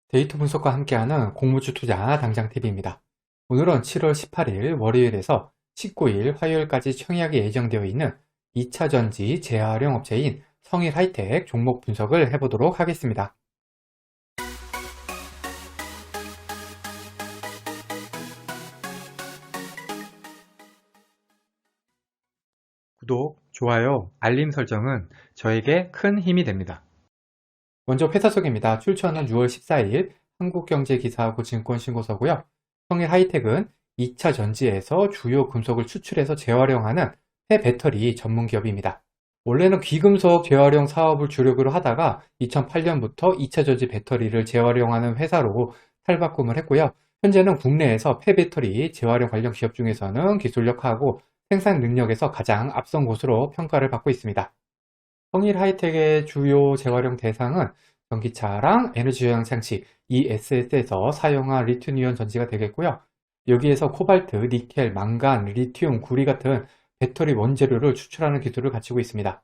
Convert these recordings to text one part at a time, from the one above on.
데이터 분석과 함께하는 공무주 투자 당장 팁입니다. 오늘은 7월 18일 월요일에서 19일 화요일까지 청약이 예정되어 있는 2차 전지 재활용 업체인 성일하이텍 종목 분석을 해보도록 하겠습니다. 구독, 좋아요, 알림 설정은 저에게 큰 힘이 됩니다. 먼저 회사 소개입니다. 출처는 6월 14일 한국경제기사하고 증권신고서고요. 성일하이텍은 2차 전지에서 주요 금속을 추출해서 재활용하는 폐배터리 전문 기업입니다. 원래는 귀금속 재활용 사업을 주력으로 하다가 2008년부터 2차 전지 배터리를 재활용하는 회사로 탈바꿈을 했고요. 현재는 국내에서 폐배터리 재활용 관련 기업 중에서는 기술력하고 생산 능력에서 가장 앞선 곳으로 평가를 받고 있습니다. 성일하이텍의 주요 재활용 대상은 전기차랑 에너지 저장 장치 ESS에서 사용한 리튬이온 전지가 되겠고요. 여기에서 코발트, 니켈, 망간, 리튬, 구리 같은 배터리 원재료를 추출하는 기술을 갖추고 있습니다.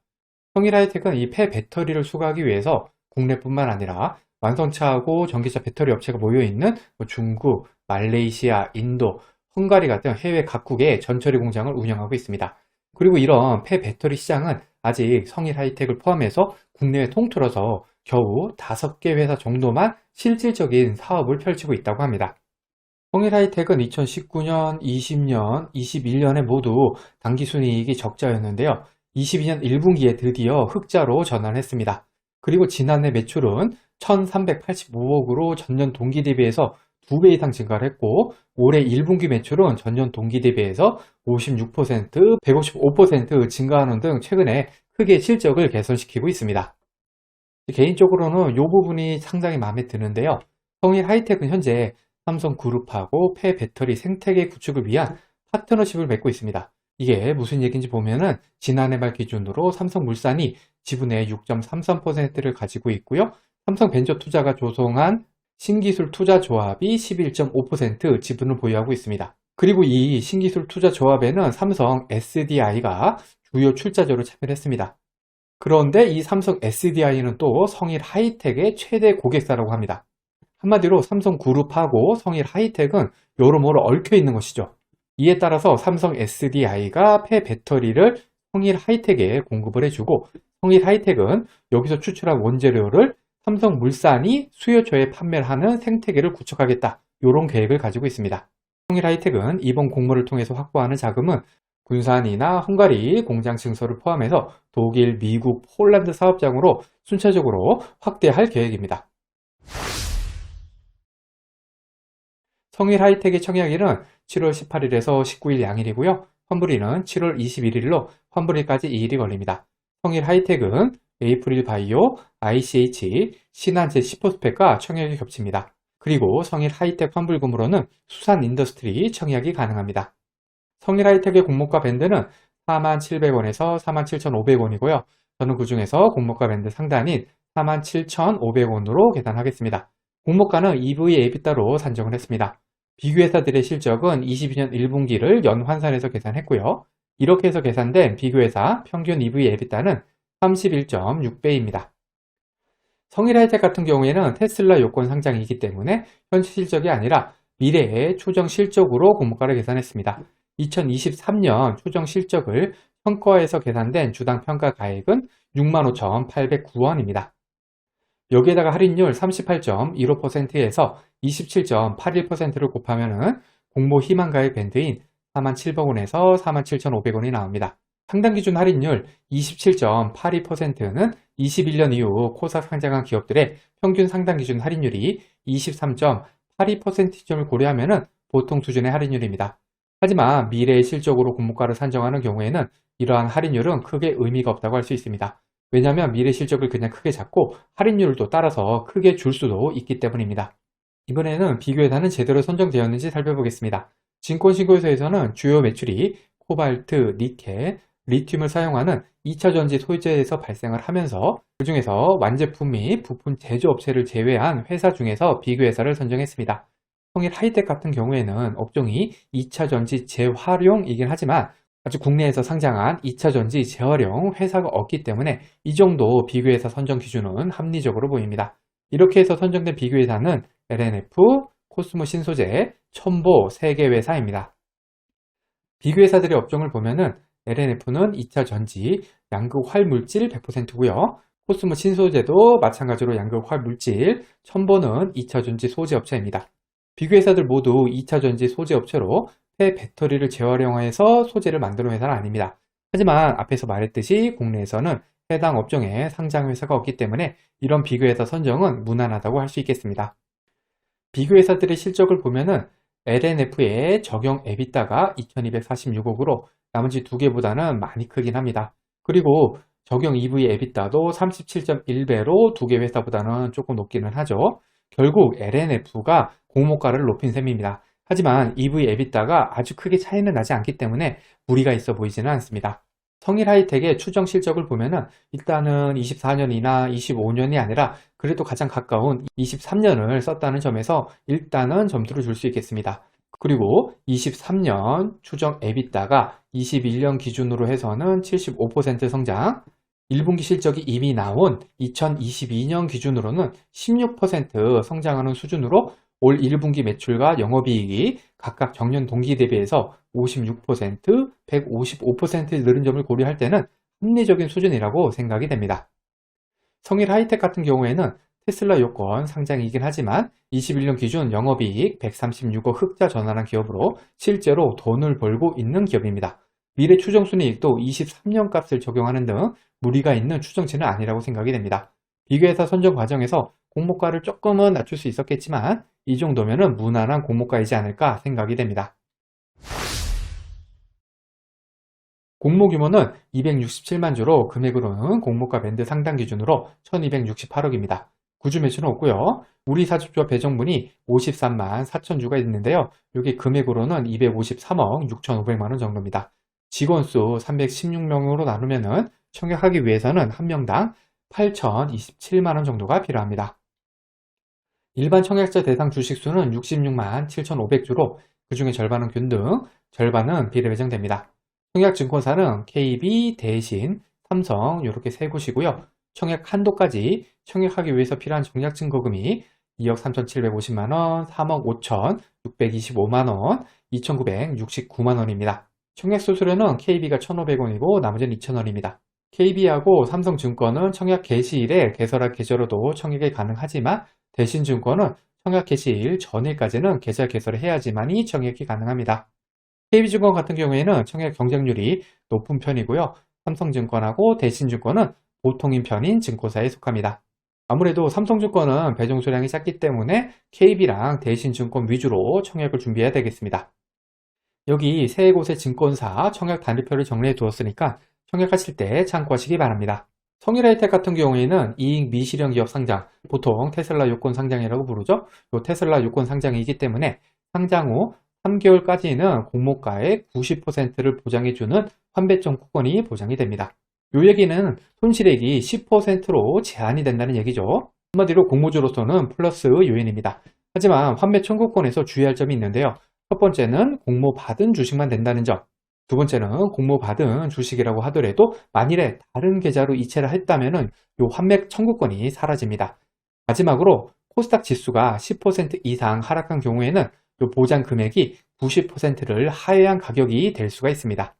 성일하이텍은 이 폐배터리를 수거하기 위해서 국내뿐만 아니라 완성차하고 전기차 배터리 업체가 모여있는 중국, 말레이시아, 인도, 헝가리 같은 해외 각국의 전처리 공장을 운영하고 있습니다. 그리고 이런 폐배터리 시장은 아직 성일하이텍을 포함해서 국내에 통틀어서 겨우 5개 회사 정도만 실질적인 사업을 펼치고 있다고 합니다. 성일하이텍은 2019년, 20년, 21년에 모두 당기순이익이 적자였는데요. 22년 1분기에 드디어 흑자로 전환했습니다. 그리고 지난해 매출은 1385억으로 전년 동기 대비해서 2배 이상 증가를 했고 올해 1분기 매출은 전년 동기 대비해서 56%, 155% 증가하는 등 최근에 크게 실적을 개선시키고 있습니다. 개인적으로는 이 부분이 상당히 마음에 드는데요. 성일하이텍은 현재 삼성그룹하고 폐배터리 생태계 구축을 위한 파트너십을 맺고 있습니다. 이게 무슨 얘기인지 보면은 지난해 말 기준으로 삼성물산이 지분의 6.33%를 가지고 있고요. 삼성벤처투자가 조성한 신기술 투자 조합이 11.5% 지분을 보유하고 있습니다. 그리고 이 신기술 투자 조합에는 삼성 SDI가 주요 출자자로 참여를 했습니다. 그런데 이 삼성 SDI는 또 성일하이텍의 최대 고객사라고 합니다. 한마디로 삼성그룹하고 성일하이텍은 여러모로 얽혀 있는 것이죠. 이에 따라서 삼성 SDI가 폐배터리를 성일하이텍에 공급을 해주고 성일하이텍은 여기서 추출한 원재료를 삼성물산이 수요처에 판매를 하는 생태계를 구축하겠다. 이런 계획을 가지고 있습니다. 성일하이텍은 이번 공모를 통해서 확보하는 자금은 군산이나 헝가리 공장 증설을 포함해서 독일, 미국, 폴란드 사업장으로 순차적으로 확대할 계획입니다. 성일하이텍의 청약일은 7월 18일에서 19일 양일이고요. 환불일은 7월 21일로 환불일까지 2일이 걸립니다. 성일하이텍은 에이프릴 바이오, ICH, 신한제 시포스펙과 청약이 겹칩니다. 그리고 성일하이텍 환불금으로는 수산인더스트리 청약이 가능합니다. 성일하이텍의 공모가 밴드는 47,000원에서 47,500원이고요. 저는 그 중에서 공모가 밴드 상단인 47,500원으로 계산하겠습니다. 공모가는 EV EBITDA로 산정을 했습니다. 비교회사들의 실적은 22년 1분기를 연환산해서 계산했고요. 이렇게 해서 계산된 비교회사 평균 EV EBITDA는 31.6배입니다. 성일하이텍 같은 경우에는 테슬라 요건 상장이기 때문에 현재 실적이 아니라 미래의 추정 실적으로 공모가를 계산했습니다. 2023년 추정 실적을 평가해서 계산된 주당 평가 가액은 65,809원입니다. 여기에다가 할인율 38.15%에서 27.81%를 곱하면 공모 희망가액 밴드인 47,000원에서 47,500원이 나옵니다. 상당 기준 할인율 27.82%는 21년 이후 코사 상장한 기업들의 평균 상당 기준 할인율이 23.82%점을 고려하면 보통 수준의 할인율입니다. 하지만 미래의 실적으로 공모가를 산정하는 경우에는 이러한 할인율은 크게 의미가 없다고 할 수 있습니다. 왜냐하면 미래 실적을 그냥 크게 잡고 할인율도 따라서 크게 줄 수도 있기 때문입니다. 이번에는 비교회사는 제대로 선정되었는지 살펴보겠습니다. 증권신고서에서는 주요 매출이 코발트, 니켈, 리튬을 사용하는 2차 전지 소재에서 발생을 하면서 그 중에서 완제품 및 부품 제조업체를 제외한 회사 중에서 비교회사를 선정했습니다. 성일하이텍 같은 경우에는 업종이 2차 전지 재활용이긴 하지만 아직 국내에서 상장한 2차 전지 재활용 회사가 없기 때문에 이 정도 비교회사 선정 기준은 합리적으로 보입니다. 이렇게 해서 선정된 비교회사는 LNF, 코스모 신소재, 첨보 3개 회사입니다. 비교회사들의 업종을 보면은 LNF는 2차 전지, 양극 활물질 100%고요. 코스모 신소재도 마찬가지로 양극 활물질, 첨보는 2차 전지 소재 업체입니다. 비교회사들 모두 2차 전지 소재 업체로 폐배터리를 재활용해서 소재를 만드는 회사는 아닙니다. 하지만 앞에서 말했듯이 국내에서는 해당 업종에 상장 회사가 없기 때문에 이런 비교회사 선정은 무난하다고 할 수 있겠습니다. 비교회사들의 실적을 보면은 LNF의 적용 EBITDA가 2246억으로 나머지 두 개보다는 많이 크긴 합니다. 그리고 적용 EV EBITDA도 37.1배로 두 개 회사보다는 조금 높기는 하죠. 결국 LNF가 공모가를 높인 셈입니다. 하지만 EV EBITDA가 아주 크게 차이는 나지 않기 때문에 무리가 있어 보이지는 않습니다. 성일하이텍의 추정 실적을 보면은 일단은 24년이나 25년이 아니라 그래도 가장 가까운 23년을 썼다는 점에서 일단은 점수를 줄 수 있겠습니다. 그리고 23년 추정 EBITDA가 21년 기준으로 해서는 75% 성장, 1분기 실적이 이미 나온 2022년 기준으로는 16% 성장하는 수준으로 올 1분기 매출과 영업이익이 각각 전년 동기 대비해서 56%, 155% 늘은 점을 고려할 때는 합리적인 수준이라고 생각이 됩니다. 성일하이텍 같은 경우에는 테슬라 요건 상장이긴 하지만 21년 기준 영업이익 136억 흑자 전환한 기업으로 실제로 돈을 벌고 있는 기업입니다. 미래 추정순이익도 23년 값을 적용하는 등 무리가 있는 추정치는 아니라고 생각이 됩니다. 비교회사 선정 과정에서 공모가를 조금은 낮출 수 있었겠지만 이 정도면은 무난한 공모가이지 않을까 생각이 됩니다. 공모 규모는 267만 주로 금액으로는 공모가 밴드 상단 기준으로 1268억입니다. 구주 매출은 없고요. 우리 사주주와 배정분이 53만 4천 주가 있는데요. 여기 금액으로는 253억 6,500만 원 정도입니다. 직원 수 316명으로 나누면은 청약하기 위해서는 한 명당 8,027만 원 정도가 필요합니다. 일반 청약자 대상 주식수는 66만 7,500주로 그 중에 절반은 균등, 절반은 비례배정됩니다. 청약증권사는 KB, 대신, 삼성 이렇게 세 곳이고요. 청약 한도까지 청약하기 위해서 필요한 청약 증거금이 2억 3,750만원, 3억 5,625만원, 2,969만원입니다. 청약 수수료는 KB가 1,500원이고 나머지는 2,000원입니다. KB하고 삼성증권은 청약 개시일에 개설할 계좌로도 청약이 가능하지만 대신증권은 청약 개시일 전일까지는 계좌 개설을 해야지만이 청약이 가능합니다. KB증권 같은 경우에는 청약 경쟁률이 높은 편이고요. 삼성증권하고 대신증권은 보통인 편인 증권사에 속합니다. 아무래도 삼성증권은 배정 수량이 작기 때문에 KB랑 대신증권 위주로 청약을 준비해야 되겠습니다. 여기 세 곳의 증권사 청약 단위표를 정리해 두었으니까 청약하실 때 참고하시기 바랍니다. 성일하이텍 같은 경우에는 이익 미실현 기업 상장, 보통 테슬라 요건 상장이라고 부르죠. 이 테슬라 요건 상장이기 때문에 상장 후 3개월까지는 공모가의 90%를 보장해주는 환배점 쿠폰이 보장이 됩니다. 이 얘기는 손실액이 10%로 제한이 된다는 얘기죠. 한마디로 공모주로서는 플러스 요인입니다. 하지만 환매 청구권에서 주의할 점이 있는데요. 첫 번째는 공모 받은 주식만 된다는 점. 두 번째는 공모 받은 주식이라고 하더라도 만일에 다른 계좌로 이체를 했다면 이 환매 청구권이 사라집니다. 마지막으로 코스닥 지수가 10% 이상 하락한 경우에는 이 보장 금액이 90%를 하회한 가격이 될 수가 있습니다.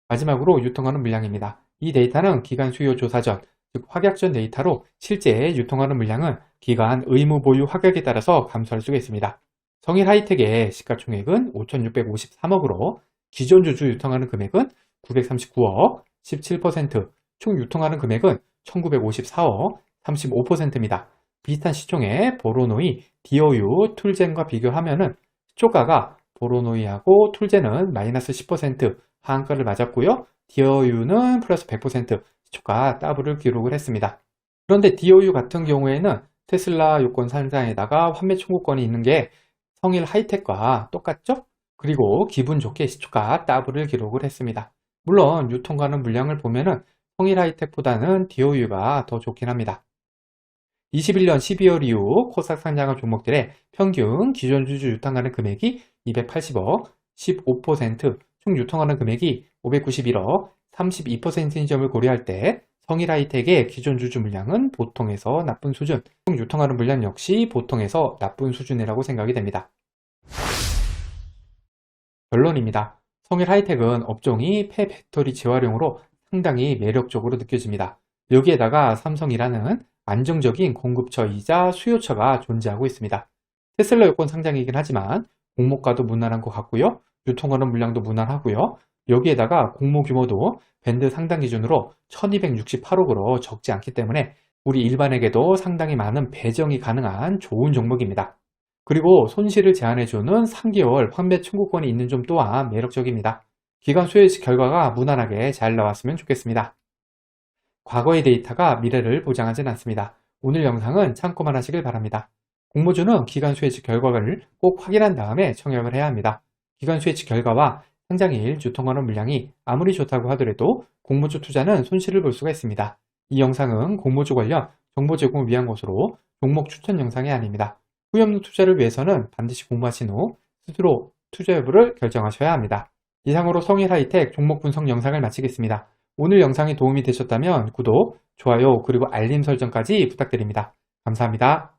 마지막으로 유통하는 물량입니다. 이 데이터는 기간 수요 조사 전, 즉 확약 전 데이터로 실제 유통하는 물량은 기간 의무 보유 확약에 따라서 감소할 수가 있습니다. 성일하이텍의 시가총액은 5,653억으로 기존 주주 유통하는 금액은 939억, 17%, 총 유통하는 금액은 1,954억, 35%입니다. 비슷한 시총의 보로노이, 디어유, 툴젠과 비교하면은 시초가가 보로노이하고 툴젠은 마이너스 10% 하한가를 맞았고요. 디어유는 플러스 100% 시초가 더블을 기록을 했습니다. 그런데 디어유 같은 경우에는 테슬라 요건 상장에다가 환매 청구권이 있는 게 성일하이텍과 똑같죠? 그리고 기분 좋게 시초가 더블을 기록을 했습니다. 물론 유통가는 물량을 보면은 성일하이텍보다는 디어유가 더 좋긴 합니다. 21년 12월 이후 코스닥 상장한 종목들의 평균 기존 주주 유통하는 금액이 280억, 15%, 총 유통하는 금액이 591억, 32%인 점을 고려할 때 성일하이텍의 기존 주주 물량은 보통에서 나쁜 수준, 유통하는 물량 역시 보통에서 나쁜 수준이라고 생각이 됩니다. 결론입니다. 성일하이텍은 업종이 폐배터리 재활용으로 상당히 매력적으로 느껴집니다. 여기에다가 삼성이라는 안정적인 공급처이자 수요처가 존재하고 있습니다. 테슬라 요건 상장이긴 하지만 공모가도 무난한 것 같고요. 유통하는 물량도 무난하고요. 여기에다가 공모 규모도 밴드 상단 기준으로 1268억으로 적지 않기 때문에 우리 일반에게도 상당히 많은 배정이 가능한 좋은 종목입니다. 그리고 손실을 제한해주는 3개월 환매 청구권이 있는 점 또한 매력적입니다. 기관 수혜식 결과가 무난하게 잘 나왔으면 좋겠습니다. 과거의 데이터가 미래를 보장하진 않습니다. 오늘 영상은 참고만 하시길 바랍니다. 공모주는 기관 수혜식 결과를 꼭 확인한 다음에 청약을 해야 합니다. 기관 수혜식 결과와 상장일 유통하는 물량이 아무리 좋다고 하더라도 공모주 투자는 손실을 볼 수가 있습니다. 이 영상은 공모주 관련 정보 제공을 위한 것으로 종목 추천 영상이 아닙니다. 후회 없는 투자를 위해서는 반드시 공부하신 후 스스로 투자 여부를 결정하셔야 합니다. 이상으로 성일하이텍 종목 분석 영상을 마치겠습니다. 오늘 영상이 도움이 되셨다면 구독, 좋아요, 그리고 알림 설정까지 부탁드립니다. 감사합니다.